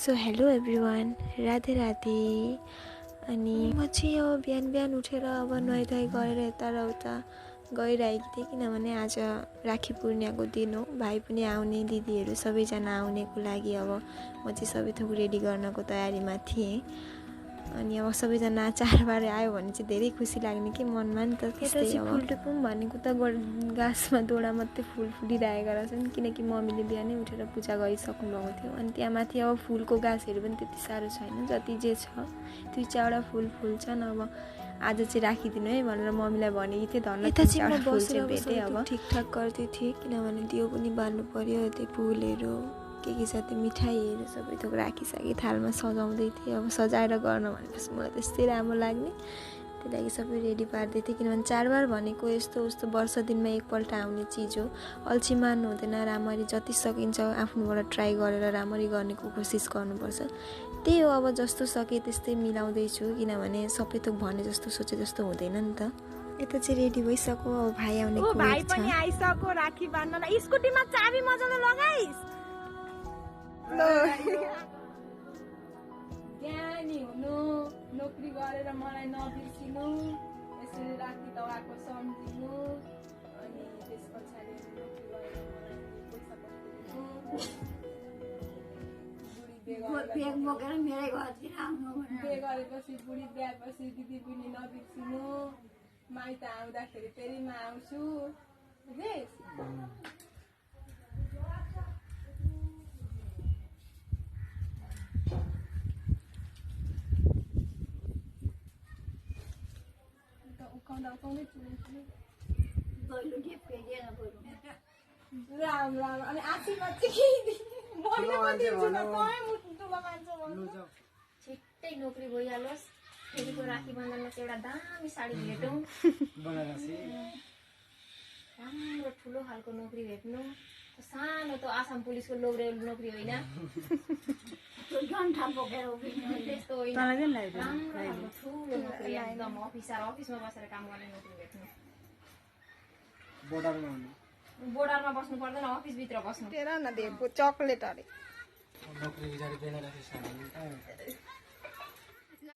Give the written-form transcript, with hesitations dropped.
So hello everyone, Radhe Radhe. अनि म चाहिँ अब बिहान बिहान उठेर अब नुहाइधुवाइ गरेर यता र उता गइरहेकी थिएँ, किनभने आज राखी पूर्णिमाको दिन हो। भाइ पनि आउने, दिदीहरू सबैजना आउनेको लागि अब म चाहिँ सबै थोक रेडी गर्नको तयारीमा थिएँ। अनि अब सबैजना चाडबाड आयो भने चाहिँ धेरै खुसी लाग्ने कि मनमा नि त। यता चाहिँ फुल टिपौँ भनेको त गाछमा दोडा मात्रै फुल फुलिरहेका रहेछन्, किनकि मम्मीले बिहानै उठेर पूजा गरिसक्नु भएको थियो। अनि त्यहाँ माथि अब फुलको गाछहरू पनि त्यति साह्रो छैन, जति जे छ 2-4वटा फुल फुल्छन्। अब आज चाहिँ राखिदिनु है भनेर मम्मीलाई भनेकी थिएँ। धन्यवाद। यता चाहिँ म बसेर भेटेँ, अब ठिकठाक गर्दै थिएँ, किनभने दियो पनि बाल्नु पर्यो। त्यो फुलहरू के साथै मिठाईहरू सबै थोक राखिसकेँ, थालमा सजाउँदै थिएँ। अब सजाएर गर्न भनेपछि मलाई त्यस्तै राम्रो लाग्ने, त्यही लागि सबै रेडी पार्दै थिएँ। किनभने चाडबाड भनेको यस्तो उस्तो वर्ष दिनमा एकपल्ट आउने चिज हो। अल्छी मान्नु हुँदैन, राम्ररी जति सकिन्छ आफ्नोबाट ट्राई गरेर राम्ररी गर्नेको कोसिस गर्नुपर्छ। त्यही हो, अब जस्तो सके त्यस्तै मिलाउँदैछु, किनभने सबै थोक भने जस्तो सोचे जस्तो हुँदैन नि त। यता चाहिँ रेडी भइसक्यो, अब भाइ आउने को भाइ पनि आइसक्यो राखी बान्नलाई। स्कुटीमा चाबी मजाले लगाइस्। ज्ञानी हुनु, नोकरी गरेर मलाई नबिर्सिनु, यसरी राखी दवाको सम्झिनु, अनि त्यस पछाडि नोकरी गरेर मलाई पैसा पठाइदिनु, बिहे गरेपछि बुढी बिहापछि दिदी पनि नबिर्सिनु, माइत आउँदाखेरि फेरि म आउँछु, बुझेस्? राम राम। अनि आशीर्वाद चाहिँ छिट्टै नोकरी भइहालोस्, फेरिको राखी बन्धनमा चाहिँ एउटा दामी साडी भेटौँ, राम्रो ठुलो खालको नोकरी भेट्नु। सानो त आसाम पुलिसको नोकरी होइन, त्यस्तो होइन, राम्रो ठुलो नोकरी, एकदम अफिसमा बसेर काम गर्ने नोकरी भेट्नु। बोर्डरमा बस्नु पर्दैन, अफिसभित्र बस्नु। तेरा न दिएको चकलेट अरे।